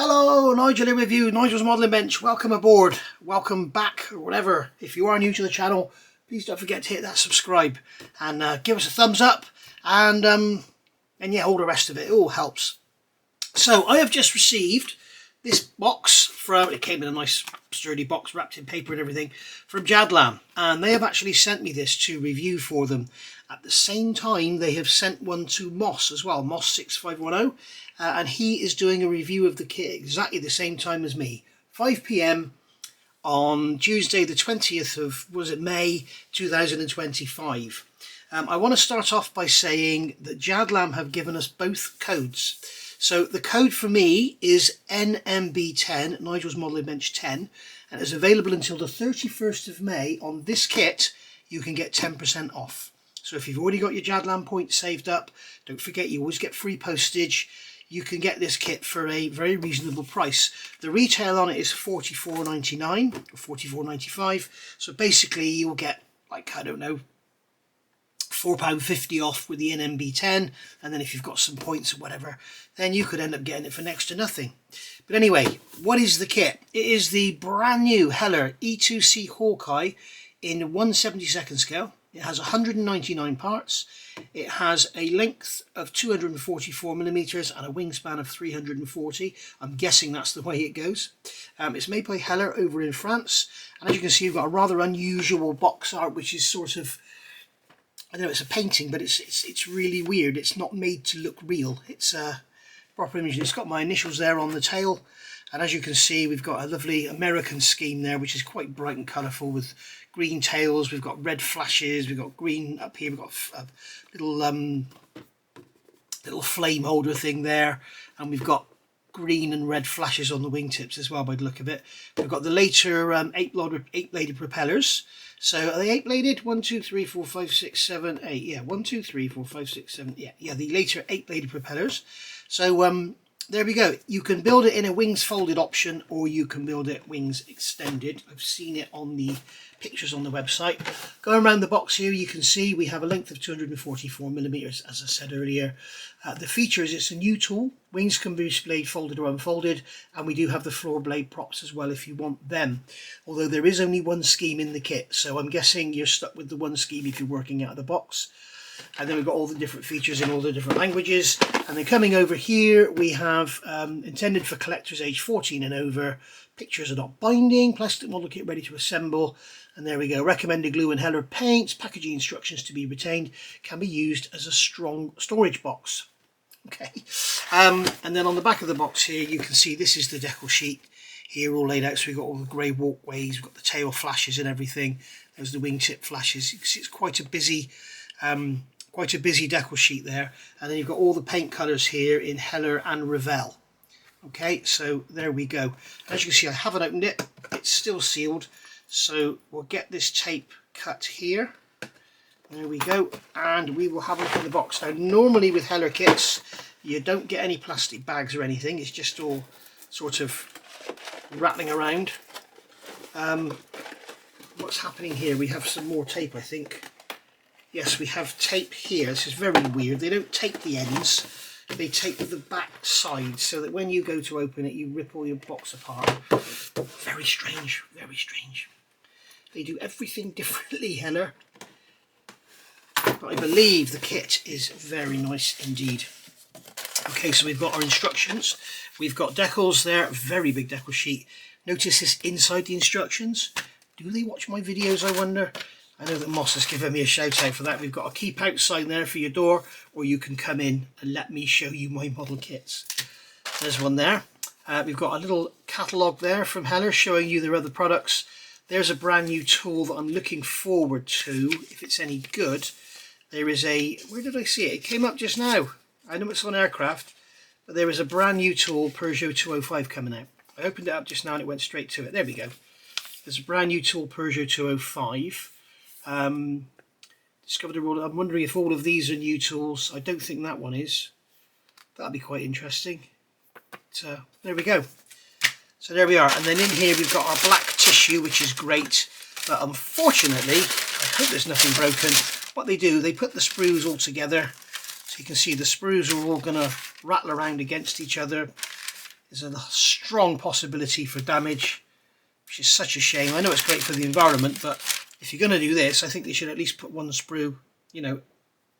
Hello, Nigel here with you, Nigel's Modelling Bench. Welcome aboard, welcome back, or whatever. If you are new to the channel, please don't forget to hit that subscribe and give us a thumbs up, and yeah, all the rest of it. It all helps. So I have just received this box from, it came in a nice sturdy box wrapped in paper and everything, from Jadlam, and they have actually sent me this to review for them. At the same time, they have sent one to Moss as well, Moss 6510, and he is doing a review of the kit exactly the same time as me, 5 PM on Tuesday the 20th of, was it May 2025. I want to start off by saying that Jadlam have given us both codes. So the code for me is NMB10, Nigel's Modelling Bench 10, and it's available until the 31st of May. On this kit, you can get 10% off. So if you've already got your Jadlam points saved up, don't forget you always get free postage. You can get this kit for a very reasonable price. The retail on it is $44.99 or $44.95. So basically you'll get, like, I don't know, £4.50 off with the NMB10, and then if you've got some points or whatever, then you could end up getting it for next to nothing. But anyway, what is the kit? It is the brand new Heller E-2C Hawkeye in 1/72 scale. It has 199 parts. It has a length of 244mm and a wingspan of 340. I'm guessing that's the way it goes. It's made by Heller over in France, and as you can see, you've got a rather unusual box art, which is sort of, I know it's a painting, but it's really weird. It's not made to look real. It's a proper image. It's got my initials there on the tail, and as you can see, we've got a lovely American scheme there, which is quite bright and colourful with green tails. We've got red flashes. We've got green up here. We've got a little flame holder thing there, and we've got green and red flashes on the wingtips as well by the look of it. We've got the later eight-bladed propellers. So are they 8-bladed? 1, 2, 3, 4, 5, 6, 7, 8. Yeah, 1, 2, 3, 4, 5, 6, 7. Yeah, the later 8-bladed propellers. So there we go. You can build it in a wings folded option, or you can build it wings extended. I've seen it on the pictures on the website. Going around the box here, you can see we have a length of 244mm, as I said earlier. The feature is it's a new tool. Wings can be displayed folded or unfolded, and we do have the floor blade props as well if you want them. Although there is only one scheme in the kit, so I'm guessing you're stuck with the one scheme if you're working out of the box. And then we've got all the different features in all the different languages. And then coming over here, we have intended for collectors age 14 and over. Pictures are not binding. Plastic model kit ready to assemble. And there we go. Recommended glue and Heller paints. Packaging instructions to be retained. Can be used as a strong storage box. Okay. And then on the back of the box here, you can see this is the decal sheet here all laid out. So we've got all the grey walkways. We've got the tail flashes and everything. There's the wingtip flashes. You can see it's quite a busy decal sheet there, and then you've got all the paint colours here in Heller and Revell. Okay, so there we go. As you can see, I haven't opened it, it's still sealed, so we'll get this tape cut here. There we go, and we will have a look at the box. Now normally with Heller kits you don't get any plastic bags or anything, it's just all sort of rattling around. What's happening here? We have some more tape, I think. Yes, we have tape here. This is very weird. They don't tape the ends, they tape the back side so that when you go to open it, you rip all your box apart. Very strange, very strange. They do everything differently, Heller. But I believe the kit is very nice indeed. Okay, so we've got our instructions. We've got decals there, very big decal sheet. Notice this inside the instructions. Do they watch my videos, I wonder? I know that Moss has given me a shout out for that. We've got a keep out sign there for your door, or you can come in and let me show you my model kits. There's one there. We've got a little catalogue there from Heller showing you their other products. There's a brand new tool that I'm looking forward to, if it's any good. There is a, where did I see it? It came up just now. I know it's on aircraft, but there is a brand new tool, Peugeot 205, coming out. I opened it up just now and it went straight to it. There we go. There's a brand new tool, Peugeot 205. Discovered a rule. I'm wondering if all of these are new tools. I don't think that one is. That'd be quite interesting. But, there we go. So there we are. And then in here we've got our black tissue, which is great. But unfortunately, I hope there's nothing broken. What they do, they put the sprues all together. So you can see the sprues are all going to rattle around against each other. There's a strong possibility for damage, which is such a shame. I know it's great for the environment, but if you're going to do this, I think they should at least put one sprue, you know,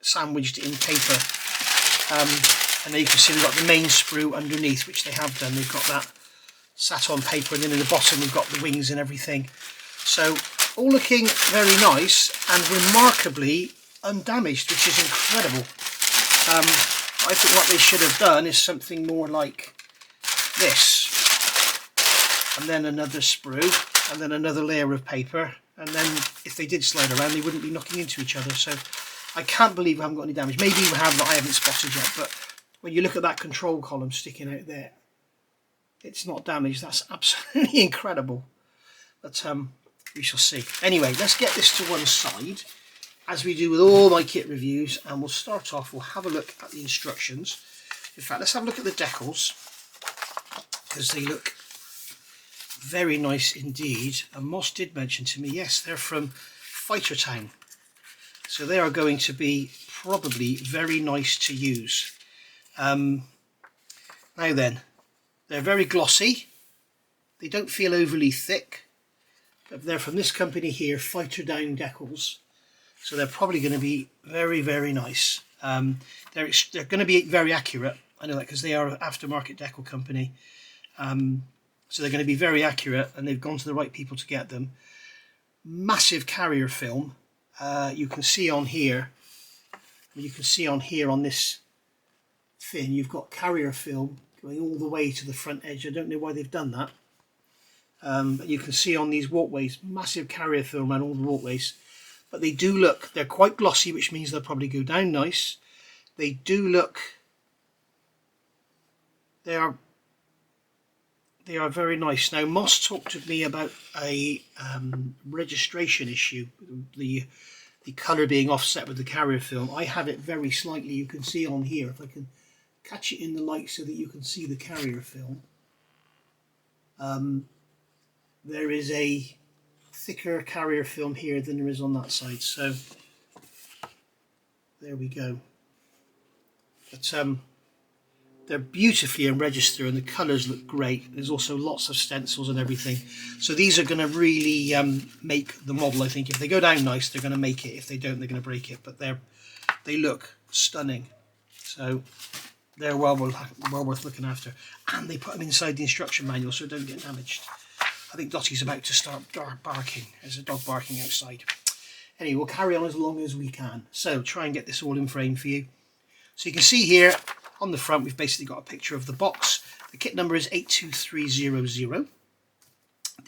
sandwiched in paper. And then you can see we've got the main sprue underneath, which they have done. They've got that sat on paper, and then in the bottom we've got the wings and everything. So all looking very nice and remarkably undamaged, which is incredible. I think what they should have done is something more like this, and then another sprue, and then another layer of paper, and then if they did slide around they wouldn't be knocking into each other. So I can't believe I haven't got any damage. Maybe we have that I haven't spotted yet, but when you look at that control column sticking out there, it's not damaged. That's absolutely incredible. But we shall see. Anyway, let's get this to one side, as we do with all my kit reviews, and we'll start off, we'll have a look at the instructions. In fact, let's have a look at the decals, because they look very nice indeed. And Moss did mention to me, yes, they're from Fighter Town, so they are going to be probably very nice to use. Now then, they're very glossy, they don't feel overly thick, but they're from this company here, Fighter Down Decals, so they're probably going to be very, very nice. They're going to be very accurate, I know that because they are an aftermarket decal company, so they're going to be very accurate, and they've gone to the right people to get them. Massive carrier film. You can see on here, on this fin, you've got carrier film going all the way to the front edge. I don't know why they've done that, but you can see on these walkways, massive carrier film around all the walkways. But they do look, they're quite glossy, which means they'll probably go down nice. They do look, they are very nice. Now, Moss talked to me about a registration issue, the colour being offset with the carrier film. I have it very slightly, you can see on here, if I can catch it in the light so that you can see the carrier film. There is a thicker carrier film here than there is on that side, so there we go. But they're beautifully in register, and the colours look great. There's also lots of stencils and everything, so these are going to really make the model. I think if they go down nice, they're going to make it. If they don't, they're going to break it. But they look stunning, so they're well worth looking after. And they put them inside the instruction manual so they don't get damaged. I think Dottie's about to start barking. There's a dog barking outside. Anyway, we'll carry on as long as we can. So try and get this all in frame for you. So you can see here on the front, we've basically got a picture of the box. The kit number is 82300.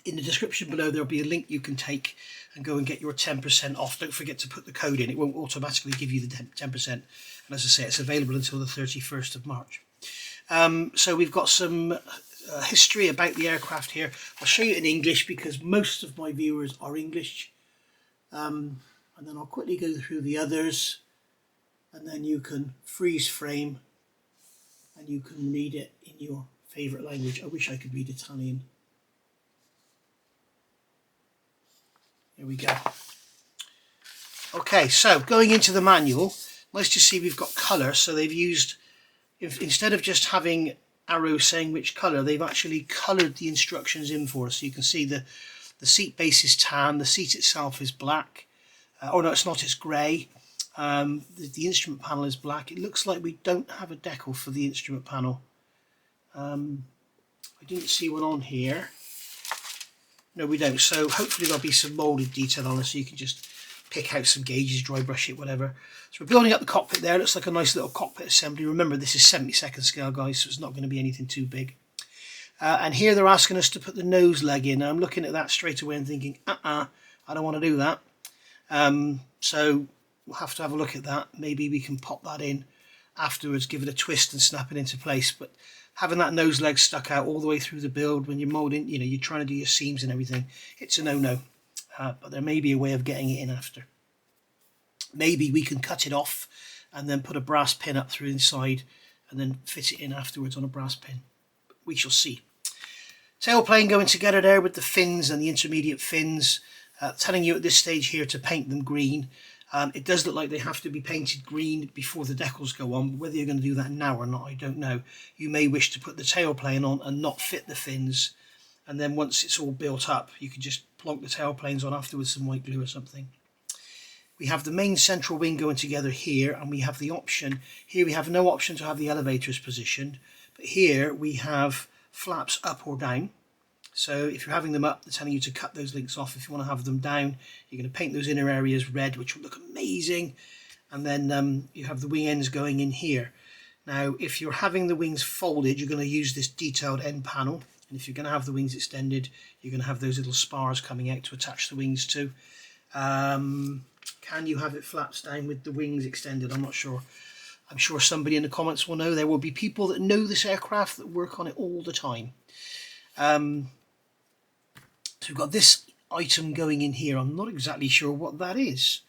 In the description below, there'll be a link you can take and go and get your 10% off. Don't forget to put the code in. It won't automatically give you the 10%. And as I say, it's available until the 31st of March. So we've got some history about the aircraft here. I'll show you in English because most of my viewers are English. And then I'll quickly go through the others, and then you can freeze frame and you can read it in your favourite language. I wish I could read Italian. Here we go. Okay, so going into the manual, nice to see we've got colour. So they've used, instead of just having arrows saying which colour, they've actually coloured the instructions in for us. So you can see the seat base is tan, the seat itself is black. Oh no, it's not, it's grey. The instrument panel is black. It looks like we don't have a decal for the instrument panel. I didn't see one on here. No, we don't. So hopefully there'll be some moulded detail on it, so you can just pick out some gauges, dry brush it, whatever. So we're building up the cockpit there. It looks like a nice little cockpit assembly. Remember, this is 72nd scale, guys, so it's not going to be anything too big. And here they're asking us to put the nose leg in. Now, I'm looking at that straight away and thinking, I don't want to do that. So we'll have to have a look at that. Maybe we can pop that in afterwards, give it a twist and snap it into place. But having that nose leg stuck out all the way through the build when you're moulding, you know, you're trying to do your seams and everything, it's a no-no. But there may be a way of getting it in after. Maybe we can cut it off and then put a brass pin up through inside and then fit it in afterwards on a brass pin. We shall see. Tailplane going together there with the fins and the intermediate fins. Telling you at this stage here to paint them green. It does look like they have to be painted green before the decals go on. Whether you're going to do that now or not, I don't know. You may wish to put the tailplane on and not fit the fins, and then once it's all built up, you can just plonk the tailplanes on after with some white glue or something. We have the main central wing going together here, and we have the option. Here we have no option to have the elevators positioned, but here we have flaps up or down. So if you're having them up, they're telling you to cut those links off. If you want to have them down, you're going to paint those inner areas red, which will look amazing. And then you have the wing ends going in here. Now, if you're having the wings folded, you're going to use this detailed end panel. And if you're going to have the wings extended, you're going to have those little spars coming out to attach the wings to. Can you have it flaps down with the wings extended? I'm not sure. I'm sure somebody in the comments will know. There will be people that know this aircraft that work on it all the time. So we've got this item going in here. I'm not exactly sure what that is.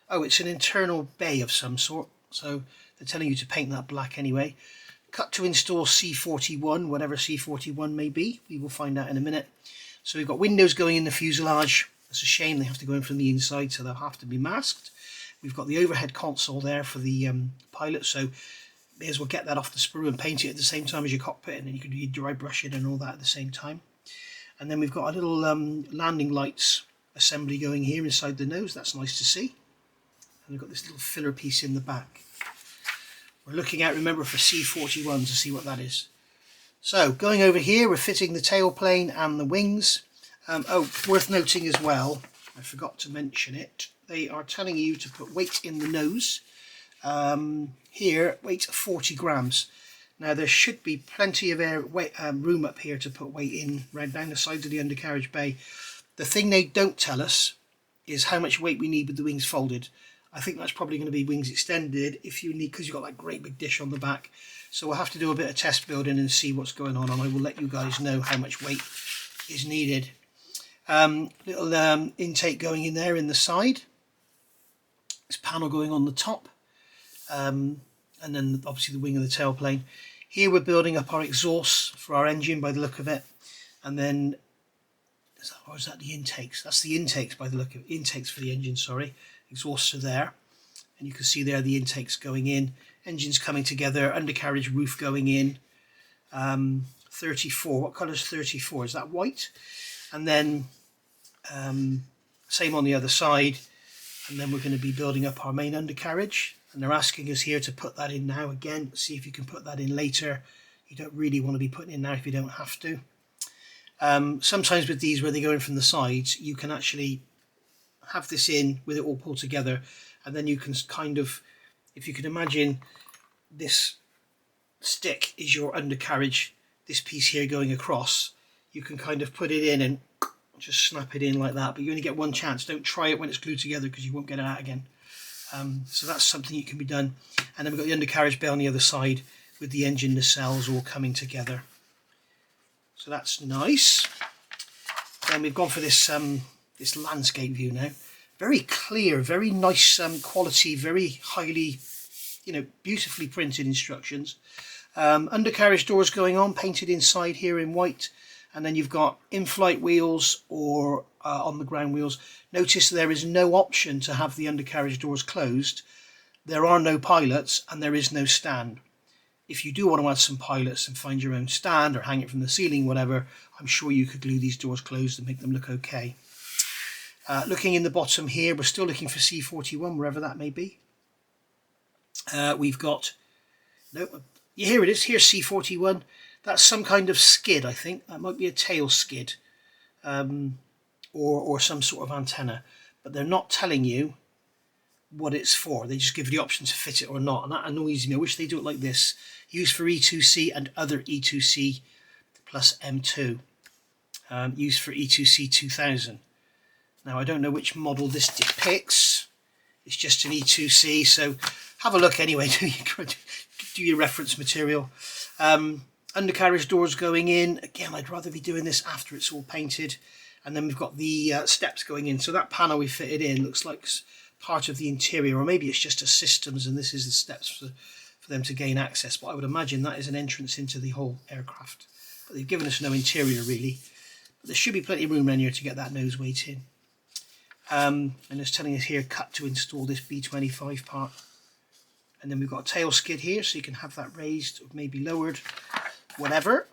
Oh, it's an internal bay of some sort. So they're telling you to paint that black anyway. Cut to install C41, whatever C41 may be. We will find out in a minute. So we've got windows going in the fuselage. It's a shame they have to go in from the inside, so they'll have to be masked. We've got the overhead console there for the pilot, so may as well get that off the sprue and paint it at the same time as your cockpit, and then you can do your dry brushing and all that at the same time. And then we've got a little landing lights assembly going here inside the nose. That's nice to see. And we've got this little filler piece in the back. We're looking out, remember, for C41 to see what that is. So going over here, we're fitting the tailplane and the wings. Oh, worth noting as well, I forgot to mention it, they are telling you to put weight in the nose. Here, weight 40 grams. Now there should be plenty of room up here to put weight in right down the side of the undercarriage bay. The thing they don't tell us is how much weight we need with the wings folded. I think that's probably going to be wings extended if you need, because you've got that great big dish on the back. So we'll have to do a bit of test building and see what's going on, and I will let you guys know how much weight is needed. Little intake going in there in the side. This panel going on the top. And then obviously the wing of the tailplane. Here we're building up our exhaust for our engine by the look of it. And then, or is that the intakes? That's the intakes by the look of it. Intakes for the engine, sorry. Exhausts are there. And you can see there the intakes going in. Engines coming together, undercarriage roof going in. 34, what colour is 34? Is that white? And then same on the other side. And then we're going to be building up our main undercarriage. And they're asking us here to put that in now again. See if you can put that in later. You don't really want to be putting in now if you don't have to. Sometimes with these, where they go in from the sides, you can actually have this in with it all pulled together. And then you can kind of, if you can imagine this stick is your undercarriage, this piece here going across, you can kind of put it in and just snap it in like that. But you only get one chance. Don't try it when it's glued together because you won't get it out again. So that's something that can be done. And then we've got the undercarriage bay on the other side with the engine nacelles all coming together. So that's nice. Then we've gone for this this landscape view now. Very clear, very nice quality, very highly, beautifully printed instructions. Undercarriage doors going on, painted inside here in white. And then you've got in-flight wheels or on the ground wheels. Notice there is no option to have the undercarriage doors closed. There are no pilots and there is no stand. If you do want to add some pilots and find your own stand or hang it from the ceiling, whatever, I'm sure you could glue these doors closed and make them look okay. Looking in the bottom here, we're still looking for C41, wherever that may be. We've got, no, here it is, here's C41. That's some kind of skid, I think. That might be a tail skid or some sort of antenna. But they're not telling you what it's for. They just give you the option to fit it or not. And that annoys me. I wish they do it like this. Used for E-2C and other E-2C plus M2. Used for E-2C 2000. Now, I don't know which model this depicts. It's just an E-2C. So have a look anyway. Do your reference material. Undercarriage doors going in. Again, I'd rather be doing this after it's all painted. And then we've got the steps going in. So that panel we fitted in looks like part of the interior, or maybe it's just a systems and this is the steps for them to gain access. But I would imagine that is an entrance into the whole aircraft. But they've given us no interior really. But there should be plenty of room around here to get that nose weight in. and it's telling us here cut to install this B25 part. And then we've got a tail skid here, so you can have that raised or maybe lowered, whatever.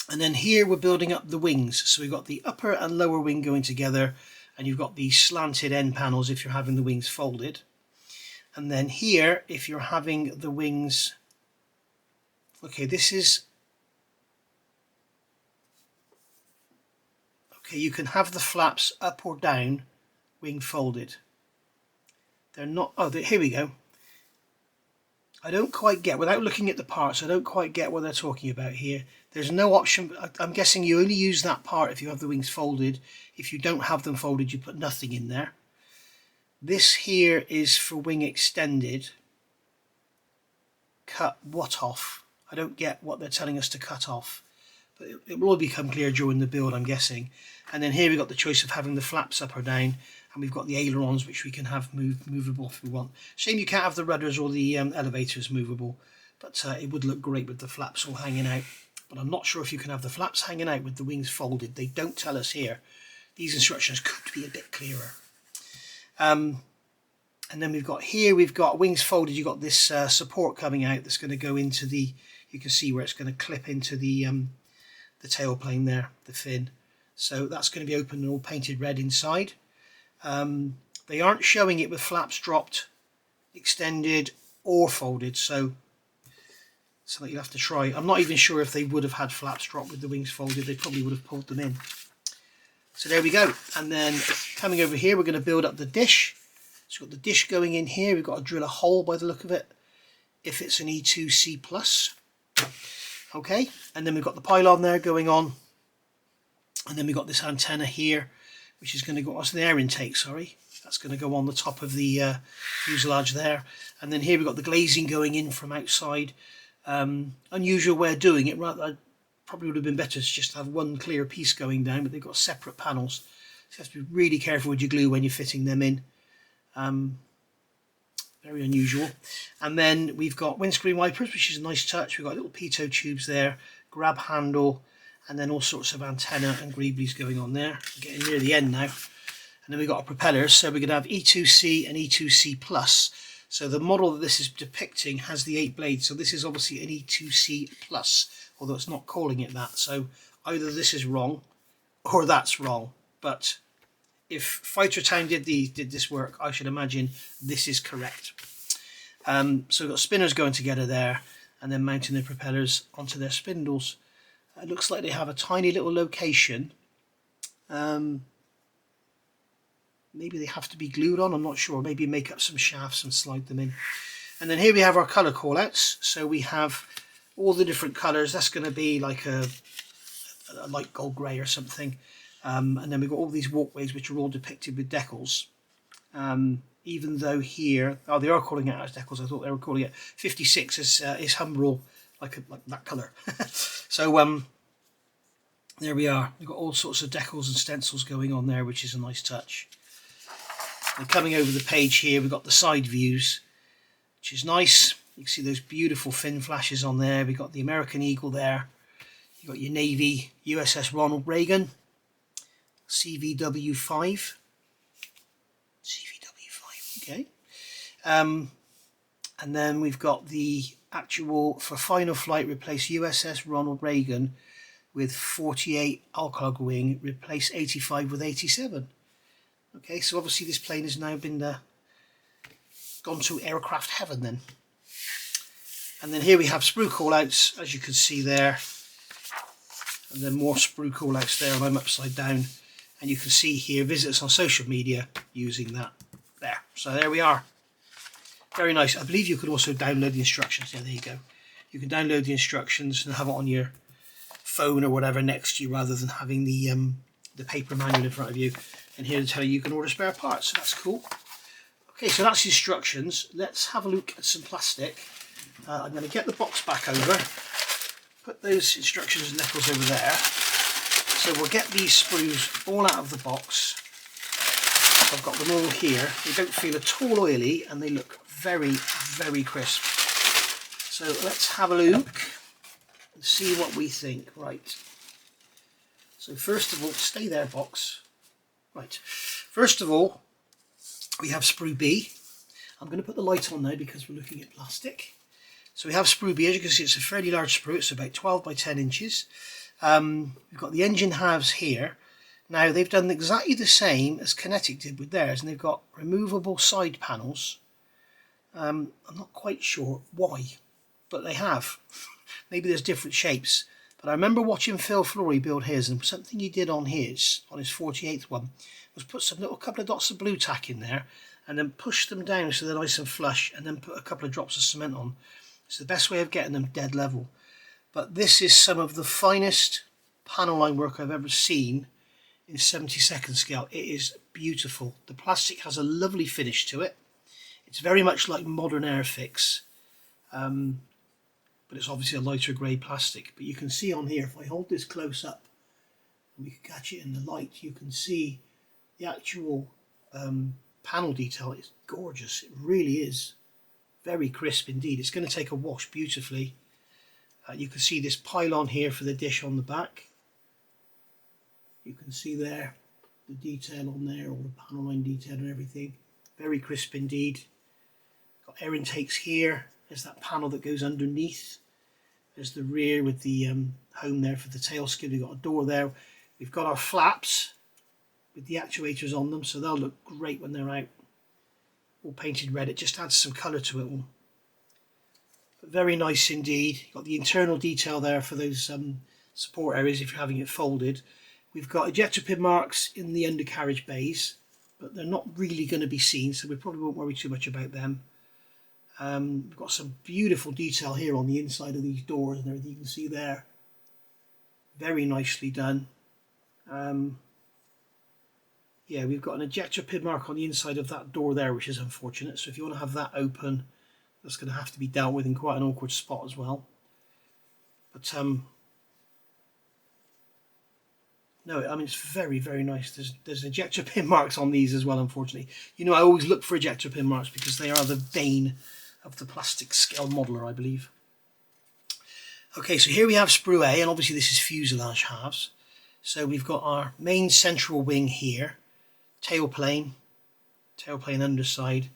And then here we're building up the wings, so we've got the upper and lower wing going together, and you've got these slanted end panels if you're having the wings folded. And then here, if you're having the wings, okay, this is, okay, you can have the flaps up or down, wing folded. They're not, oh, here we go. I don't quite get, without looking at the parts, I don't quite get what they're talking about here. There's no option, I'm guessing you only use that part if you have the wings folded. If you don't have them folded, you put nothing in there. This here is for wing extended. Cut what off? I don't get what they're telling us to cut off. But it will all become clear during the build, I'm guessing. And then here we've got the choice of having the flaps up or down. And we've got the ailerons, which we can have movable if we want. Shame you can't have the rudders or the elevators movable, but it would look great with the flaps all hanging out. But I'm not sure if you can have the flaps hanging out with the wings folded. They don't tell us here. These instructions could be a bit clearer. And then we've got here, we've got wings folded. You've got this support coming out that's going to go into the, you can see where it's going to clip into the tail plane there, the fin. So that's going to be open and all painted red inside. They aren't showing it with flaps dropped, extended or folded, so something you'll have to try. I'm not even sure if they would have had flaps dropped with the wings folded. They probably would have pulled them in. So there we go. And then coming over here, we're going to build up the dish. So we've got the dish going in here. We've got to drill a hole by the look of it, if it's an E-2C plus. Okay, and then we've got the pylon there going on. And then we've got this antenna here, which is going to go, that's the air intake, sorry. That's going to go on the top of the fuselage there. And then here we've got the glazing going in from outside. Unusual way of doing it. Rather, probably would have been better to just have one clear piece going down, but they've got separate panels. So you have to be really careful with your glue when you're fitting them in. Very unusual. And then we've got windscreen wipers, which is a nice touch. We've got little pitot tubes there, grab handle, and then all sorts of antenna and greeblies going on there. We're getting near the end now. And then we've got our propellers. So we're going to have E-2C and E-2C plus. So the model that this is depicting has the 8 blades. So this is obviously an E-2C plus, although it's not calling it that. So either this is wrong or that's wrong. But if Fighter Town did this work, I should imagine this is correct. So we've got spinners going together there and then mounting their propellers onto their spindles. It looks like they have a tiny little location. Maybe they have to be glued on, I'm not sure. Maybe make up some shafts and slide them in. And then here we have our colour callouts. So we have all the different colours. That's going to be like a light gold grey or something. And then we've got all these walkways which are all depicted with decals. Even though here, oh, they are calling it out as decals. I thought they were calling it 56 is Humbrol, like that colour. So there we are. We've got all sorts of decals and stencils going on there, which is a nice touch. And coming over the page here, we've got the side views, which is nice. You can see those beautiful fin flashes on there. We've got the American Eagle there. You've got your Navy USS Ronald Reagan, CVW-5. CVW-5, okay. And then we've got the actual, for final flight, replace USS Ronald Reagan with 48 Alcog wing, replace 85 with 87. Okay, so obviously this plane has now been gone to aircraft heaven then. And then here we have sprue callouts, as you can see there. And then more sprue callouts there, and I'm upside down. And you can see here, visit us on social media using that there. So there we are. Very nice. I believe you could also download the instructions. Yeah, there you go. You can download the instructions and have it on your phone or whatever next to you, rather than having the paper manual in front of you. And here to tell you can order spare parts, so that's cool. Okay, so that's instructions. Let's have a look at some plastic. I'm going to get the box back over, put those instructions and decals over there. So we'll get these sprues all out of the box. I've got them all here. They don't feel at all oily and they look very, very crisp. So let's have a look and see what we think. Right. So first of all, stay there, box. Right, first of all, we have sprue B. I'm going to put the light on now because we're looking at plastic. So we have sprue B. As you can see, it's a fairly large sprue. It's about 12 by 10 inches. We've got the engine halves here. Now they've done exactly the same as Kinetic did with theirs, and they've got removable side panels. I'm not quite sure why, but they have. Maybe there's different shapes. But I remember watching Phil Flory build his, and something he did on his 48th one, was put some little couple of dots of blue tack in there, and then push them down so they're nice and flush, and then put a couple of drops of cement on. It's the best way of getting them dead level. But this is some of the finest panel line work I've ever seen in 72nd scale. It is beautiful. The plastic has a lovely finish to it. It's very much like modern Airfix, but it's obviously a lighter grey plastic. But you can see on here, if I hold this close up, and we can catch it in the light, you can see the actual panel detail. It's gorgeous. It really is. Very crisp indeed. It's going to take a wash beautifully. You can see this pylon here for the dish on the back. You can see there the detail on there, all the panel line detail and everything. Very crisp indeed. Got air intakes here. There's that panel that goes underneath. There's the rear with the home there for the tail skid. We've got a door there. We've got our flaps with the actuators on them, so they'll look great when they're out. All painted red. It just adds some colour to it all. But very nice indeed. You've got the internal detail there for those support areas if you're having it folded. We've got ejector pin marks in the undercarriage bays, but they're not really going to be seen, so we probably won't worry too much about them. We've got some beautiful detail here on the inside of these doors and everything you can see there. Very nicely done. Yeah, we've got an ejector pin mark on the inside of that door there, which is unfortunate. So if you want to have that open, that's going to have to be dealt with in quite an awkward spot as well. But no, I mean, it's very, very nice. There's ejector pin marks on these as well, unfortunately. You know, I always look for ejector pin marks because they are the bane of the plastic scale modeler, I believe. Okay, so here we have sprue A, and obviously this is fuselage halves. So we've got our main central wing here, tailplane underside.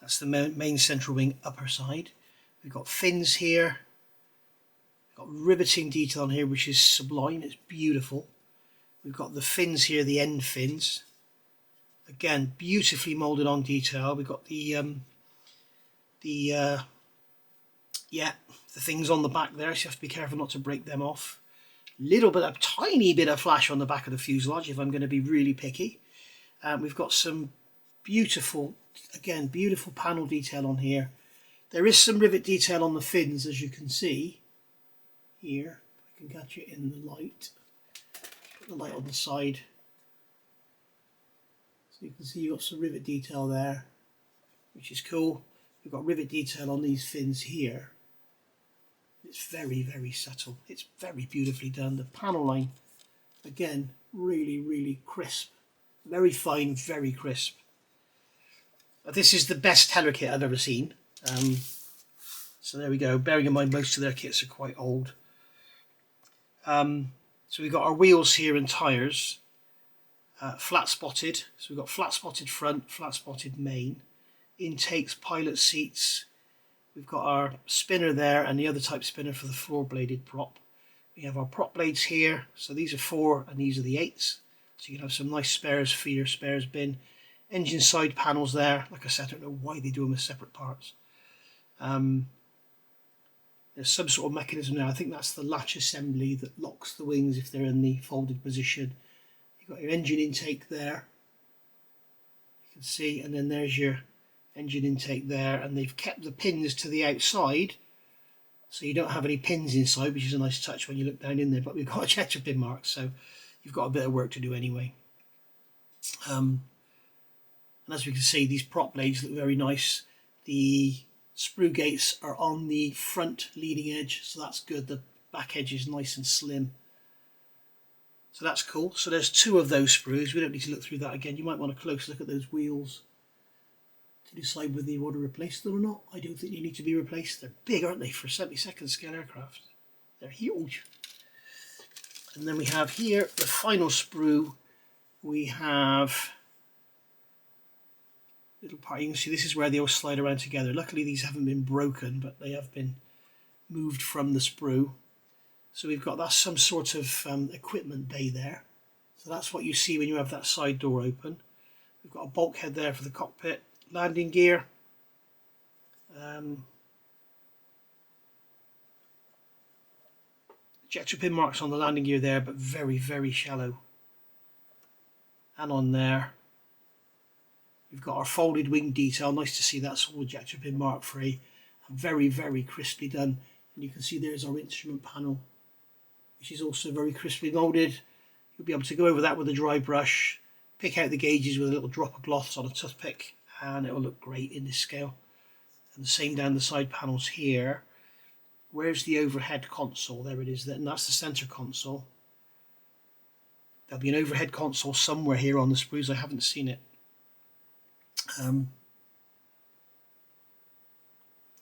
That's the main central wing upper side. We've got fins here. We've got riveting detail on here, which is sublime. It's beautiful. We've got the fins here, the end fins. Again, beautifully moulded on detail. We've got the things on the back there, so you have to be careful not to break them off. A tiny bit of flash on the back of the fuselage if I'm going to be really picky. We've got some beautiful panel detail on here. There is some rivet detail on the fins, as you can see here. If I can catch it in the light. Put the light on the side. So you can see you've got some rivet detail there, which is cool. We've got rivet detail on these fins here. It's very, very subtle. It's very beautifully done. The panel line, again, really, really crisp. Very fine, very crisp. This is the best Teller kit I've ever seen. So there we go. Bearing in mind most of their kits are quite old. So we've got our wheels here and tyres. Flat spotted. So we've got flat spotted front, flat spotted main. Intakes, pilot seats. We've got our spinner there and the other type spinner for the floor bladed prop. We have our prop blades here. So these are 4 and these are the 8s. So you can have some nice spares for your spares bin. Engine side panels there. Like I said, I don't know why they do them as separate parts. There's some sort of mechanism there. I think that's the latch assembly that locks the wings if they're in the folded position. You've got your engine intake there. You can see, and then there's your engine intake there, and they've kept the pins to the outside so you don't have any pins inside, which is a nice touch when you look down in there, but we've got ejector pin marks, so you've got a bit of work to do anyway. And as we can see, these prop blades look very nice. The sprue gates are on the front leading edge, so that's good. The back edge is nice and slim, so that's cool. So there's 2 of those sprues. We don't need to look through that again. You might want a close look at those wheels to decide whether you want to replace them or not. I don't think they need to be replaced. They're big, aren't they, for 72nd scale aircraft? They're huge. And then we have here the final sprue we have little part. You can see this is where they all slide around together. Luckily these haven't been broken, but they have been moved from the sprue. So we've got, that's some sort of equipment bay there. So that's what you see when you have that side door open. We've got a bulkhead there for the cockpit, landing gear. Ejector pin marks on the landing gear there, but very, very shallow. And on there, we've got our folded wing detail. Nice to see that's all ejector pin mark free. Very, very crisply done. And you can see there's our instrument panel, which is also very crisply moulded. You'll be able to go over that with a dry brush, pick out the gauges with a little drop of gloss on a toothpick, and it will look great in this scale. And the same down the side panels here. Where's the overhead console? There it is, and that's the center console. There'll be an overhead console somewhere here on the sprues. I haven't seen it.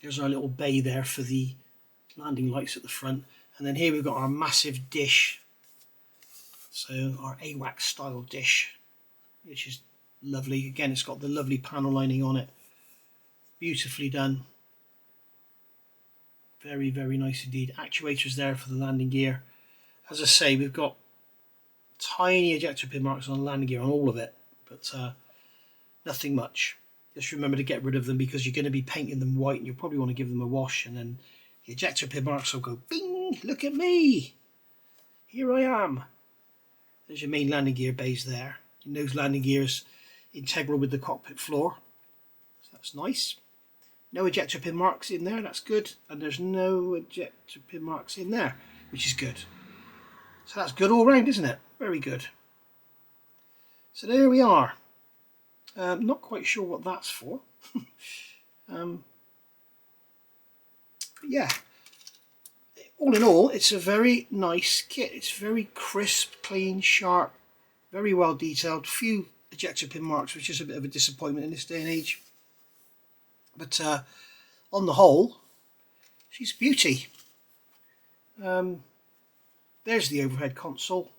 There's our little bay there for the landing lights at the front. And then here we've got our massive dish. So our AWACS style dish, which is lovely. Again, it's got the lovely panel lining on it. Beautifully done. Very, very nice indeed. Actuators there for the landing gear. As I say, we've got tiny ejector pin marks on the landing gear on all of it, but nothing much. Just remember to get rid of them because you're going to be painting them white and you'll probably want to give them a wash, and then the ejector pin marks will go bing, look at me, here I am. There's your main landing gear bays there. Your nose landing gear is integral with the cockpit floor, so that's nice. No ejector pin marks in there, that's good, and there's no ejector pin marks in there, which is good. So that's good all round, isn't it? Very good. So there we are. Not quite sure what that's for. But yeah, all in all, it's a very nice kit. It's very crisp, clean, sharp, very well detailed. Few ejector pin marks, which is a bit of a disappointment in this day and age. But on the whole, she's a beauty. There's the overhead console.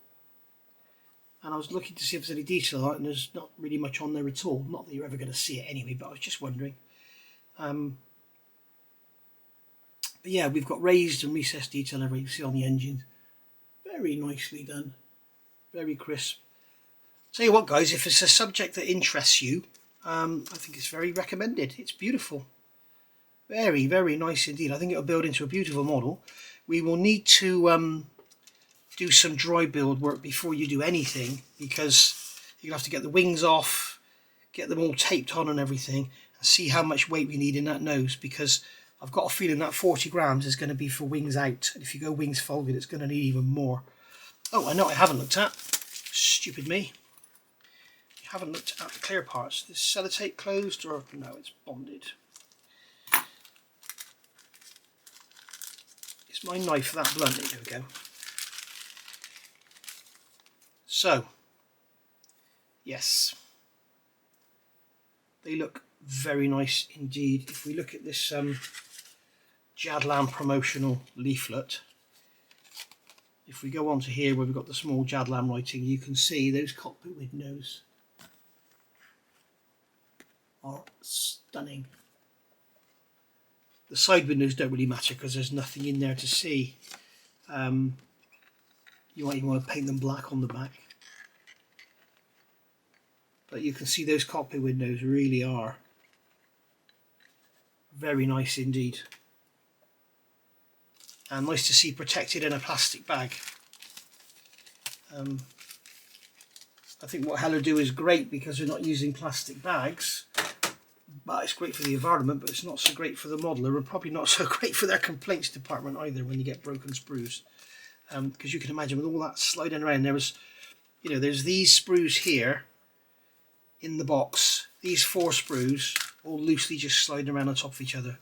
And I was looking to see if there's any detail on it, and there's not really much on there at all. Not that you're ever going to see it anyway, but I was just wondering. But yeah, we've got raised and recessed detail everywhere you can see on the engine. Very nicely done. Very crisp. Tell you what, guys, if it's a subject that interests you, I think it's very recommended. It's beautiful. Very, very nice indeed. I think it'll build into a beautiful model. We will need to do some dry build work before you do anything, because you'll have to get the wings off, get them all taped on and everything, and see how much weight we need in that nose, because I've got a feeling that 40 grams is going to be for wings out, and if you go wings folded it's going to need even more. Oh, I know what I haven't looked at. Stupid me. I haven't looked at the clear parts. Is sellotape closed, or no, it's bonded. It's my knife for that blunt. There we go. So, yes, they look very nice indeed. If we look at this Jadlam promotional leaflet, if we go on to here where we've got the small Jadlam writing, you can see those cockpit windows are stunning. The side windows don't really matter because there's nothing in there to see. You might even want to paint them black on the back. But you can see those cockpit windows really are very nice indeed. And nice to see protected in a plastic bag. I think what Heller do is great because they're not using plastic bags. But it's great for the environment, but it's not so great for the modeler, and probably not so great for their complaints department either when you get broken sprues. Because you can imagine with all that sliding around, there's these sprues here in the box, these 4 sprues all loosely just sliding around on top of each other.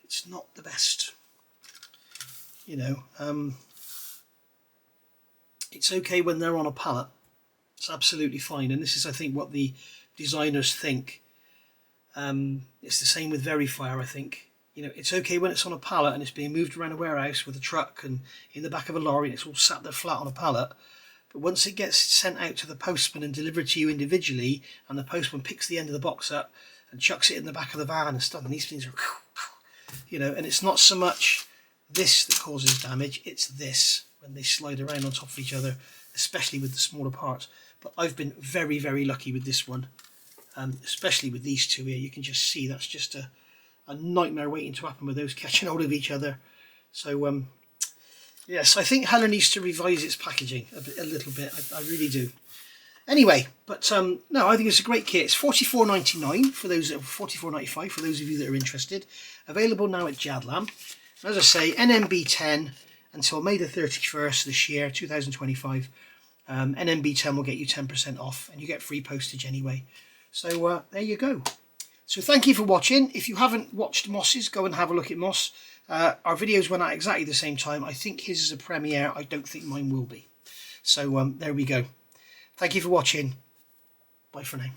It's not the best, it's okay when they're on a pallet. It's absolutely fine, and this is, I think, what the designers think. It's the same with Verifier, I think. It's okay when it's on a pallet and it's being moved around a warehouse with a truck and in the back of a lorry and it's all sat there flat on a pallet. but once it gets sent out to the postman and delivered to you individually, and the postman picks the end of the box up and chucks it in the back of the van and stuff, and these things are, you know, and it's not so much this that causes damage, it's this, when they slide around on top of each other, especially with the smaller parts. But I've been very, very lucky with this one, especially with these two here. You can just see that's just a nightmare waiting to happen with those catching hold of each other. So yes, I think Heller needs to revise its packaging a little bit. I really do. Anyway, but no, I think it's a great kit. It's $44.99 for those, $44.95 for those of you that are interested. Available now at Jadlam. As I say, NMB10 until May the 31st this year, 2025. NMB10 will get you 10% off, and you get free postage anyway. So there you go. So thank you for watching. If you haven't watched Moss's, go and have a look at Moss. Our videos went out exactly the same time. I think his is a premiere. I don't think mine will be. So there we go. Thank you for watching. Bye for now.